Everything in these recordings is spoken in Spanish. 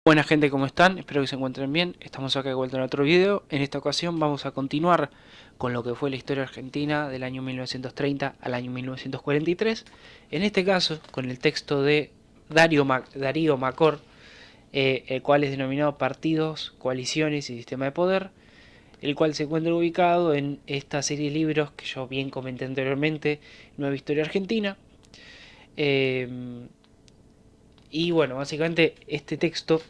Buena gente, ¿cómo están? Espero que se encuentren bien. Estamos acá de vuelta en otro video. En esta ocasión vamos a continuar con lo que fue la historia argentina del año 1930 al año 1943. En este caso, con el texto de Darío Macor, el cual es denominado Partidos, Coaliciones y Sistema de Poder, el cual se encuentra ubicado en esta serie de libros que yo bien comenté anteriormente, Nueva Historia Argentina. Y bueno, básicamente este texto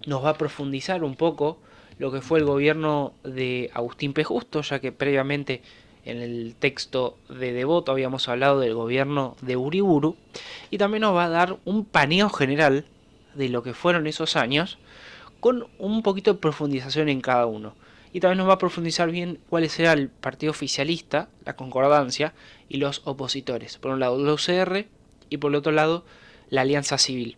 nos va a profundizar un poco lo que fue el gobierno de Agustín P. Justo, ya que previamente en el texto de Devoto habíamos hablado del gobierno de Uriburu, y también nos va a dar un paneo general de lo que fueron esos años, con un poquito de profundización en cada uno. Y también nos va a profundizar bien cuál será el partido oficialista, la concordancia, y los opositores. Por un lado la UCR y por el otro lado la Alianza Civil.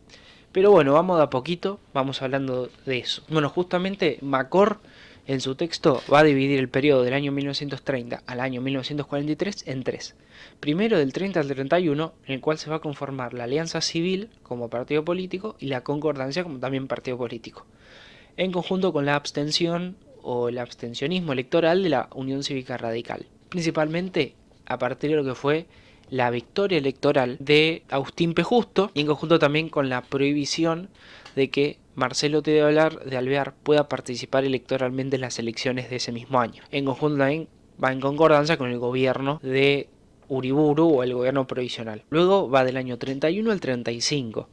Pero bueno, vamos de a poquito, vamos hablando de eso. Bueno, justamente Macor en su texto va a dividir el periodo del año 1930 al año 1943 en tres. Primero del 30 al 31, en el cual se va a conformar la Alianza Civil como partido político y la Concordancia como también partido político, en conjunto con la abstención o el abstencionismo electoral de la Unión Cívica Radical, principalmente a partir de lo que fue la victoria electoral de Agustín P. Justo, y en conjunto también con la prohibición de que Marcelo T. de Alvear pueda participar electoralmente en las elecciones de ese mismo año. En conjunto también va en concordancia con el gobierno de Uriburu o el gobierno provisional. Luego va del año 31 al 35,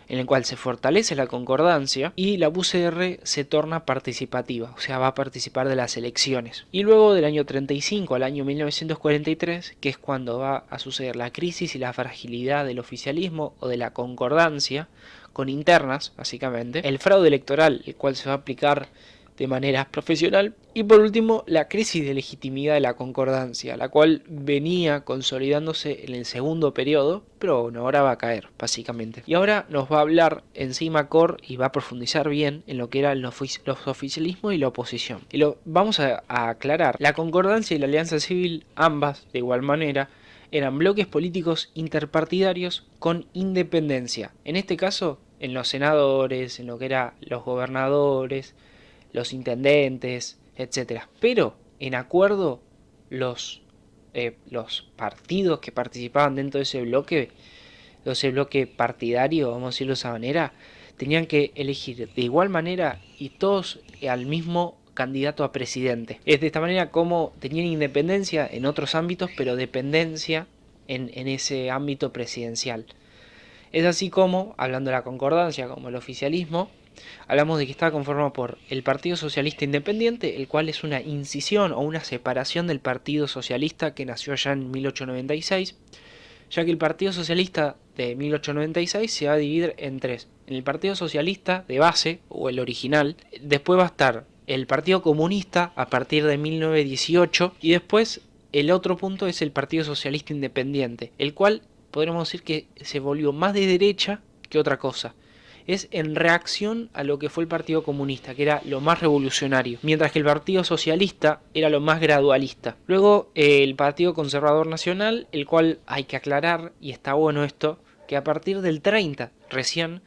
en el cual se fortalece la concordancia y la UCR se torna participativa, o sea, va a participar de las elecciones. Y luego del año 35 al año 1943, que es cuando va a suceder la crisis y la fragilidad del oficialismo o de la concordancia, con internas, básicamente, el fraude electoral, el cual se va a aplicar de manera profesional, y por último la crisis de legitimidad de la concordancia, la cual venía consolidándose en el segundo periodo, pero bueno, ahora va a caer básicamente. Y ahora nos va a hablar encima Cor y va a profundizar bien en lo que eran los oficialismos y la oposición. Y lo vamos a aclarar, la concordancia y la alianza civil, ambas de igual manera, eran bloques políticos interpartidarios con independencia. En este caso, en los senadores, en lo que eran los gobernadores, los intendentes, etcétera. Pero en acuerdo los partidos que participaban dentro de ese bloque partidario, vamos a decirlo de esa manera, tenían que elegir de igual manera y todos al mismo candidato a presidente. Es de esta manera como tenían independencia en otros ámbitos, pero dependencia en ese ámbito presidencial. Es así como, hablando de la concordancia como el oficialismo, hablamos de que está conformado por el Partido Socialista Independiente, el cual es una incisión o una separación del Partido Socialista que nació ya en 1896, ya que el Partido Socialista de 1896 se va a dividir en tres. En el Partido Socialista de base, o el original, después va a estar el Partido Comunista a partir de 1918, y después el otro punto es el Partido Socialista Independiente, el cual podríamos decir que se volvió más de derecha que otra cosa. Es en reacción a lo que fue el Partido Comunista, que era lo más revolucionario, mientras que el Partido Socialista era lo más gradualista. Luego el Partido Conservador Nacional, el cual hay que aclarar, y está bueno esto, que a partir del 30 recién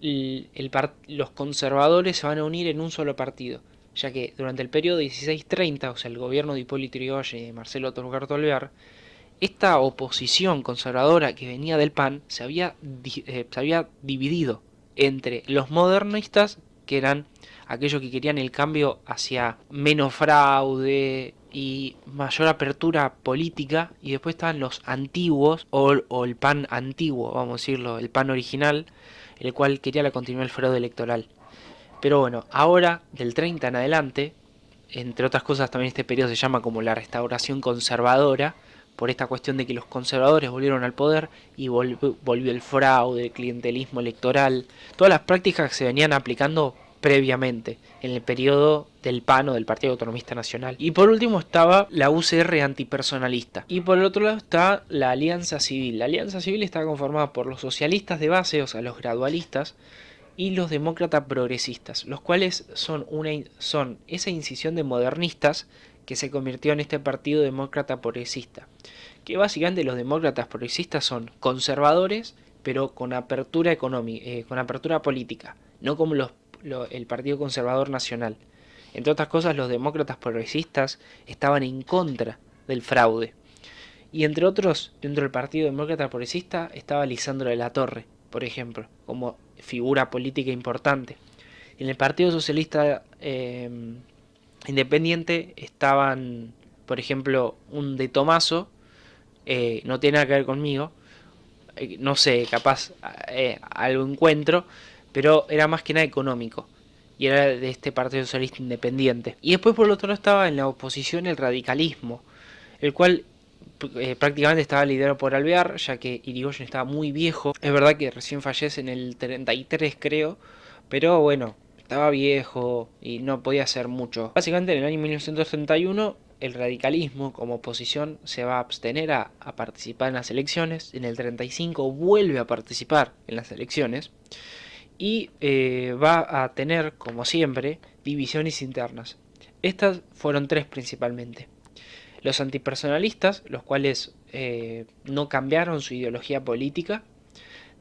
los conservadores se van a unir en un solo partido, ya que durante el periodo 16-30, o sea el gobierno de Hipólito Yrigoyen y de Marcelo Torcuato Alvear, esta oposición conservadora que venía del PAN se había dividido entre los modernistas, que eran aquellos que querían el cambio hacia menos fraude y mayor apertura política, y después estaban los antiguos o el PAN antiguo, vamos a decirlo, el PAN original, el cual quería la continuidad del fraude electoral. Pero bueno, ahora del 30 en adelante, entre otras cosas también este periodo se llama como la restauración conservadora, por esta cuestión de que los conservadores volvieron al poder y volvió el fraude, el clientelismo electoral, todas las prácticas que se venían aplicando previamente en el periodo del PAN o del Partido Autonomista Nacional. Y por último estaba la UCR antipersonalista. Y por el otro lado está la Alianza Civil. La Alianza Civil está conformada por los socialistas de base, o sea, los gradualistas, y los demócratas progresistas, los cuales son esa incisión de modernistas que se convirtió en este partido demócrata progresista, que básicamente los demócratas progresistas son conservadores pero con apertura económica, con apertura política, no como el Partido Conservador Nacional. Entre otras cosas, los demócratas progresistas estaban en contra del fraude. Y entre otros, dentro del Partido Demócrata Progresista estaba Lisandro de la Torre, por ejemplo, como figura política importante. En el Partido Socialista Independiente estaban, por ejemplo, un de Tomaso, no tiene nada que ver conmigo, no sé, capaz algo encuentro, pero era más que nada económico. Y era de este Partido Socialista Independiente. Y después por el otro lado estaba en la oposición el radicalismo, el cual prácticamente estaba liderado por Alvear, ya que Irigoyen estaba muy viejo. Es verdad que recién fallece en el 33 creo, pero bueno, estaba viejo y no podía hacer mucho. Básicamente en el año 1931 el radicalismo como oposición se va a abstener a participar en las elecciones. En el 35 vuelve a participar en las elecciones y va a tener, como siempre, divisiones internas. Estas fueron tres principalmente. Los antipersonalistas, los cuales no cambiaron su ideología política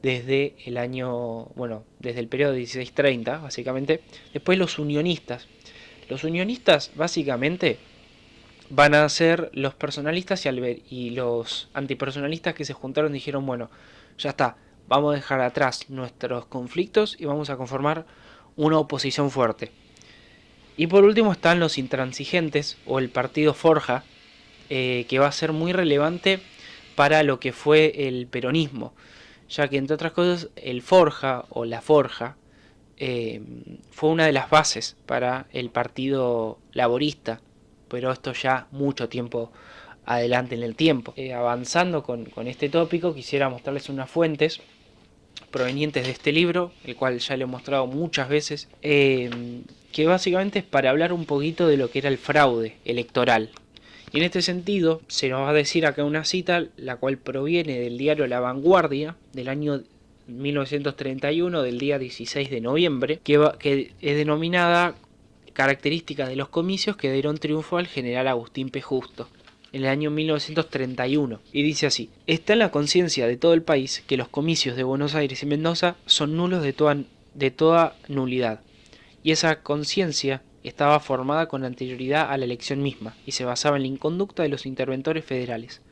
desde el año, bueno, desde el periodo de 1630, básicamente. Después los unionistas. Los unionistas, básicamente, van a ser los personalistas y los antipersonalistas que se juntaron y dijeron, bueno, ya está, vamos a dejar atrás nuestros conflictos y vamos a conformar una oposición fuerte. Y por último están los intransigentes o el partido Forja, que va a ser muy relevante para lo que fue el peronismo, ya que entre otras cosas el Forja o la Forja fue una de las bases para el partido laborista, pero esto ya mucho tiempo adelante en el tiempo. Avanzando con este tópico, quisiera mostrarles unas fuentes provenientes de este libro, el cual ya le he mostrado muchas veces, que básicamente es para hablar un poquito de lo que era el fraude electoral. Y en este sentido, se nos va a decir acá una cita, la cual proviene del diario La Vanguardia, del año 1931, del día 16 de noviembre, que es denominada Características de los comicios que dieron triunfo al general Agustín P. Justo, en el año 1931. Y dice así: está en la conciencia de todo el país que los comicios de Buenos Aires y Mendoza son nulos de toda nulidad. Y esa conciencia estaba formada con anterioridad a la elección misma y se basaba en la inconducta de los interventores federales.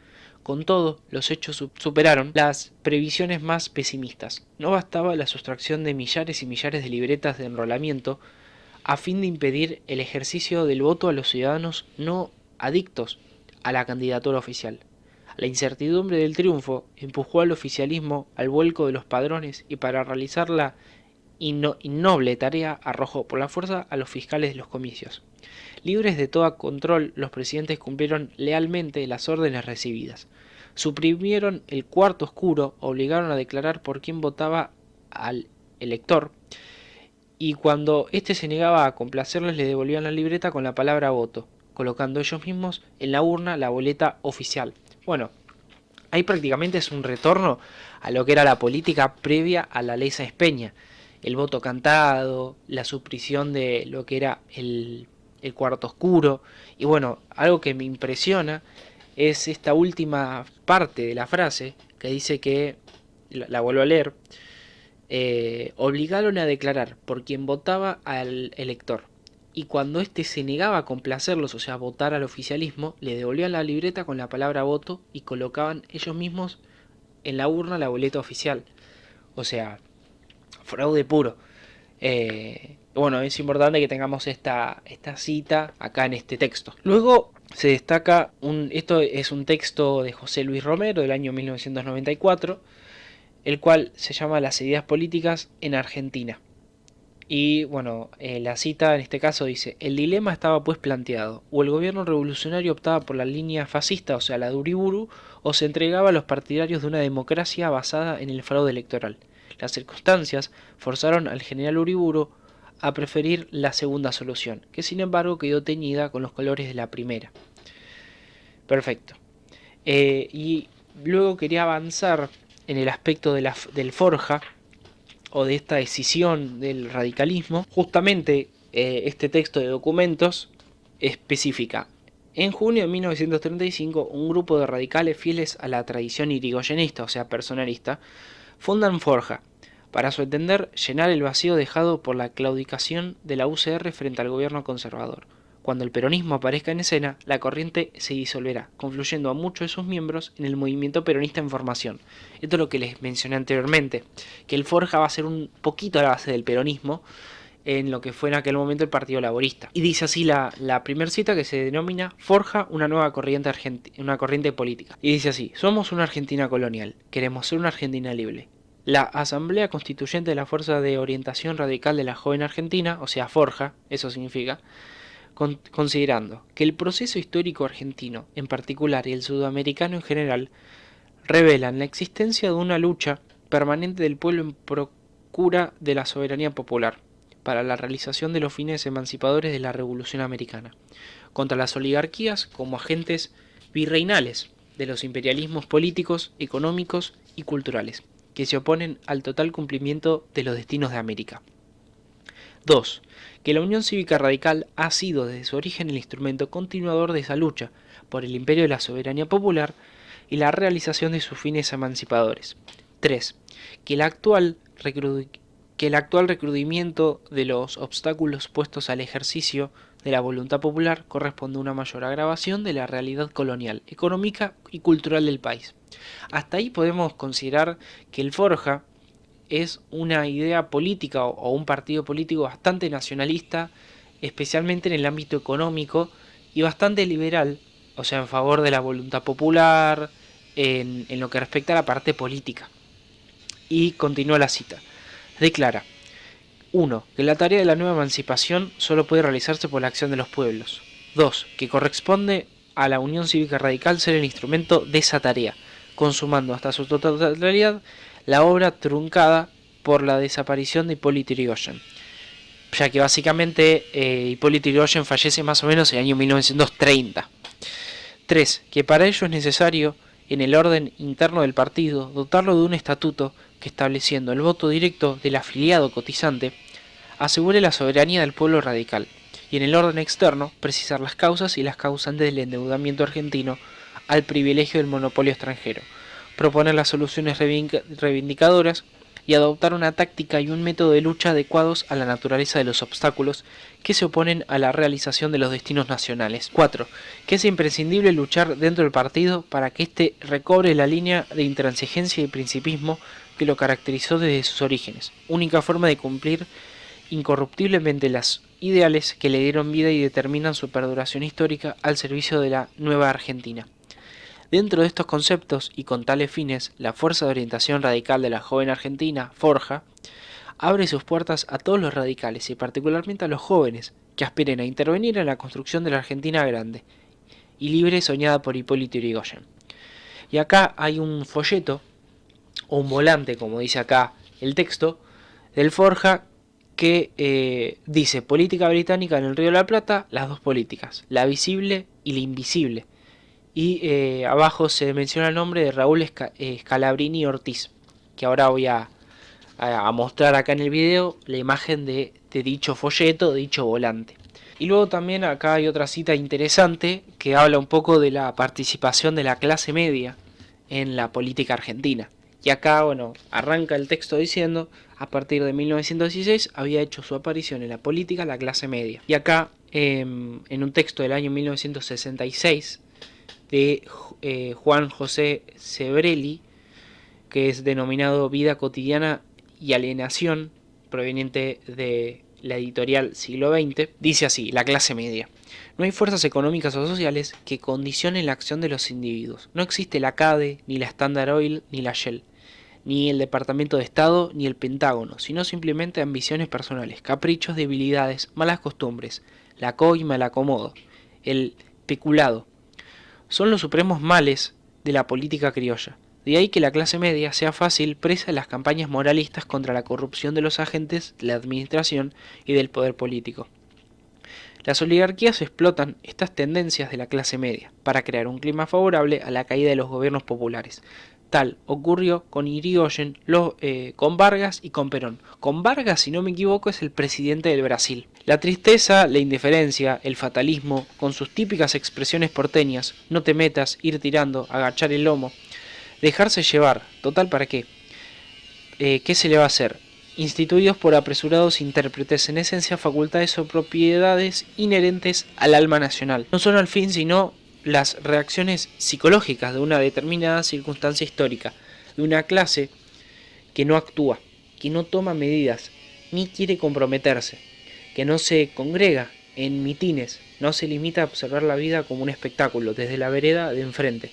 Con todo, los hechos superaron las previsiones más pesimistas. No bastaba la sustracción de millares y millares de libretas de enrolamiento a fin de impedir el ejercicio del voto a los ciudadanos no adictos a la candidatura oficial. La incertidumbre del triunfo empujó al oficialismo al vuelco de los padrones y para realizar la innoble tarea arrojó por la fuerza a los fiscales de los comicios. Libres de todo control, los presidentes cumplieron lealmente las órdenes recibidas. Suprimieron el cuarto oscuro, obligaron a declarar por quién votaba al elector, y cuando éste se negaba a complacerles le devolvían la libreta con la palabra voto, colocando ellos mismos en la urna la boleta oficial. Bueno, ahí prácticamente es un retorno a lo que era la política previa a la ley Sáenz Peña. El voto cantado, la supresión de lo que era el cuarto oscuro. Y bueno, algo que me impresiona es esta última parte de la frase que dice que, la vuelvo a leer, obligaron a declarar por quien votaba al elector. Y cuando éste se negaba a complacerlos, o sea, a votar al oficialismo, le devolvían la libreta con la palabra voto y colocaban ellos mismos en la urna la boleta oficial. O sea, fraude puro. Bueno, es importante que tengamos esta cita acá en este texto. Luego se destaca, esto es un texto de José Luis Romero del año 1994, el cual se llama Las ideas políticas en Argentina. Y bueno, la cita en este caso dice: el dilema estaba pues planteado, o el gobierno revolucionario optaba por la línea fascista, o sea la de Uriburu, o se entregaba a los partidarios de una democracia basada en el fraude electoral. Las circunstancias forzaron al general Uriburu a preferir la segunda solución, que sin embargo quedó teñida con los colores de la primera. Perfecto. Y luego quería avanzar en el aspecto del Forja, o de esta decisión del radicalismo. Justamente este texto de documentos especifica: en junio de 1935, un grupo de radicales fieles a la tradición irigoyenista, o sea personalista, fundan Forja para su entender llenar el vacío dejado por la claudicación de la UCR frente al gobierno conservador. Cuando el peronismo aparezca en escena, la corriente se disolverá, confluyendo a muchos de sus miembros en el movimiento peronista en formación. Esto es lo que les mencioné anteriormente, que el Forja va a ser un poquito a la base del peronismo en lo que fue en aquel momento el Partido Laborista. Y dice así la primera cita, que se denomina Forja, una nueva corriente política. Y dice así: somos una Argentina colonial, queremos ser una Argentina libre. La Asamblea Constituyente de la Fuerza de Orientación Radical de la Joven Argentina, o sea Forja, eso significa, considerando que el proceso histórico argentino en particular y el sudamericano en general revelan la existencia de una lucha permanente del pueblo en procura de la soberanía popular para la realización de los fines emancipadores de la Revolución Americana, contra las oligarquías como agentes virreinales de los imperialismos políticos, económicos y culturales, que se oponen al total cumplimiento de los destinos de América. 2. Que la Unión Cívica Radical ha sido desde su origen el instrumento continuador de esa lucha por el imperio de la soberanía popular y la realización de sus fines emancipadores. 3. Que el actual recrudimiento de los obstáculos puestos al ejercicio de la voluntad popular corresponde a una mayor agravación de la realidad colonial, económica y cultural del país. Hasta ahí podemos considerar que el Forja es una idea política o un partido político bastante nacionalista, especialmente en el ámbito económico, y bastante liberal, o sea, en favor de la voluntad popular, en lo que respecta a la parte política. Y continúa la cita. Declara: 1. Que la tarea de la nueva emancipación solo puede realizarse por la acción de los pueblos. 2. Que corresponde a la Unión Cívica Radical ser el instrumento de esa tarea, consumando hasta su totalidad la obra truncada por la desaparición de Hipólito Yrigoyen, ya que básicamente Hipólito Yrigoyen fallece más o menos en el año 1930. 3. Que para ello es necesario, en el orden interno del partido, dotarlo de un estatuto que, estableciendo el voto directo del afiliado cotizante, asegure la soberanía del pueblo radical, y en el orden externo precisar las causas y las causantes del endeudamiento argentino al privilegio del monopolio extranjero, proponer las soluciones reivindicadoras y adoptar una táctica y un método de lucha adecuados a la naturaleza de los obstáculos que se oponen a la realización de los destinos nacionales. 4. Que es imprescindible luchar dentro del partido para que éste recobre la línea de intransigencia y principismo que lo caracterizó desde sus orígenes, única forma de cumplir incorruptiblemente los ideales que le dieron vida y determinan su perduración histórica al servicio de la nueva Argentina. Dentro de estos conceptos y con tales fines, la Fuerza de Orientación Radical de la Joven Argentina, Forja, abre sus puertas a todos los radicales y particularmente a los jóvenes que aspiren a intervenir en la construcción de la Argentina grande y libre soñada por Hipólito Yrigoyen. Y acá hay un folleto, o un volante, como dice acá el texto, del Forja, que dice: política británica en el Río de la Plata, las dos políticas, la visible y la invisible. Y abajo se menciona el nombre de Raúl Scalabrini Ortiz, que ahora voy a mostrar acá en el video la imagen de dicho folleto, de dicho volante. Y luego también acá hay otra cita interesante que habla un poco de la participación de la clase media en la política argentina. Y acá, bueno, arranca el texto diciendo: a partir de 1916 había hecho su aparición en la política la clase media. Y acá, en un texto del año 1966, de Juan José Sebrelli, que es denominado Vida Cotidiana y Alienación, proveniente de la editorial Siglo XX, dice así: la clase media. No hay fuerzas económicas o sociales que condicionen la acción de los individuos. No existe la CADE, ni la Standard Oil, ni la Shell, ni el Departamento de Estado, ni el Pentágono, sino simplemente ambiciones personales, caprichos, debilidades, malas costumbres, la coima, el acomodo, el peculado. Son los supremos males de la política criolla. De ahí que la clase media sea fácil presa de las campañas moralistas contra la corrupción de los agentes de la administración y del poder político. Las oligarquías explotan estas tendencias de la clase media para crear un clima favorable a la caída de los gobiernos populares. Tal ocurrió con Irigoyen, con Vargas y con Perón. Con Vargas, si no me equivoco, es el presidente del Brasil. La tristeza, la indiferencia, el fatalismo, con sus típicas expresiones porteñas: no te metas, ir tirando, agachar el lomo, dejarse llevar, total para qué. ¿qué se le va a hacer? Instituidos por apresurados intérpretes, en esencia facultades o propiedades inherentes al alma nacional. No son al fin sino las reacciones psicológicas de una determinada circunstancia histórica, de una clase que no actúa, que no toma medidas, ni quiere comprometerse, que no se congrega en mitines, no se limita a observar la vida como un espectáculo desde la vereda de enfrente,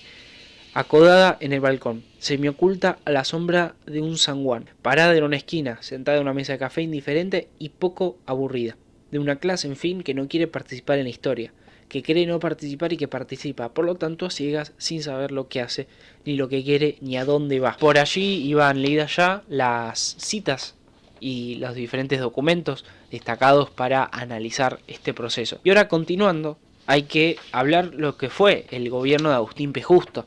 acodada en el balcón, semioculta a la sombra de un zaguán, parada en una esquina, sentada en una mesa de café indiferente y poco aburrida, de una clase, en fin, que no quiere participar en la historia, que cree no participar y que participa, por lo tanto a ciegas, sin saber lo que hace, ni lo que quiere, ni a dónde va. Por allí iban leídas ya las citas y los diferentes documentos destacados para analizar este proceso. Y ahora, continuando, hay que hablar lo que fue el gobierno de Agustín P. Justo,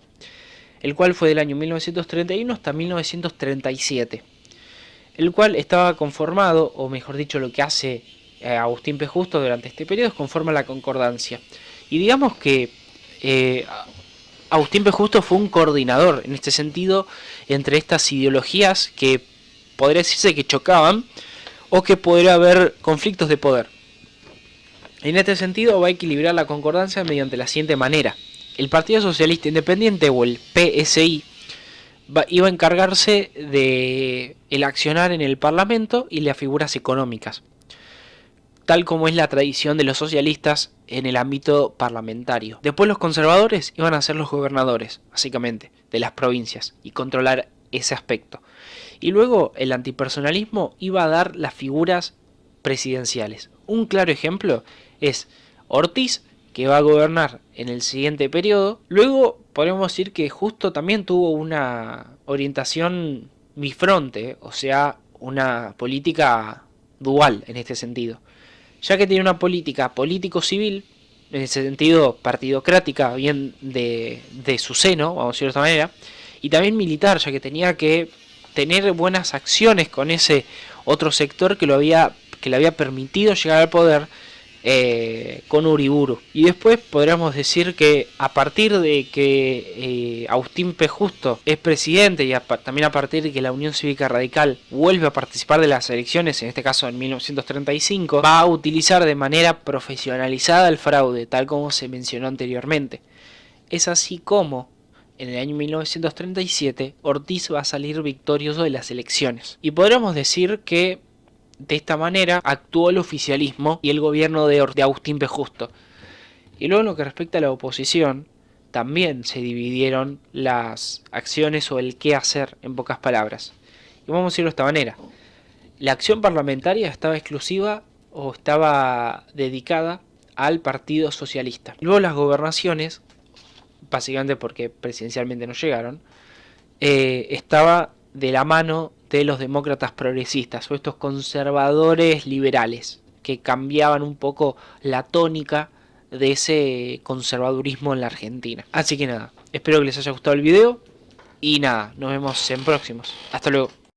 el cual fue del año 1931 hasta 1937, el cual estaba conformado, o mejor dicho, lo que hace Agustín P. Justo durante este periodo es conforma la concordancia. Y digamos que Agustín P. Justo fue un coordinador en este sentido entre estas ideologías que podría decirse que chocaban o que podría haber conflictos de poder. En este sentido va a equilibrar la concordancia mediante la siguiente manera. El Partido Socialista Independiente, o el PSI, iba a encargarse de el accionar en el Parlamento y las figuras económicas, tal como es la tradición de los socialistas en el ámbito parlamentario. Después los conservadores iban a ser los gobernadores, básicamente, de las provincias, y controlar ese aspecto. Y luego el antipersonalismo iba a dar las figuras presidenciales. Un claro ejemplo es Ortiz, que va a gobernar en el siguiente periodo. Luego podemos decir que Justo también tuvo una orientación bifronte, o sea, una política dual en este sentido, ya que tiene una política político-civil, en ese sentido partidocrática, bien de su seno, vamos a decirlo de esta manera, y también militar, ya que tenía que tener buenas acciones con ese otro sector que le había permitido llegar al poder con Uriburu. Y después podríamos decir que a partir de que Agustín P. Justo es presidente y también a partir de que la Unión Cívica Radical vuelve a participar de las elecciones, en este caso en 1935, va a utilizar de manera profesionalizada el fraude, tal como se mencionó anteriormente. Es así como en el año 1937 Ortiz va a salir victorioso de las elecciones. Y podríamos decir que de esta manera actuó el oficialismo y el gobierno de Agustín P. Justo. Y luego en lo que respecta a la oposición, también se dividieron las acciones o el qué hacer, en pocas palabras. Y vamos a decirlo de esta manera. La acción parlamentaria estaba exclusiva o estaba dedicada al Partido Socialista. Luego las gobernaciones, básicamente porque presidencialmente no llegaron, estaba de la mano de los demócratas progresistas o estos conservadores liberales que cambiaban un poco la tónica de ese conservadurismo en la Argentina. Así que nada, espero que les haya gustado el video y nada, nos vemos en próximos. Hasta luego.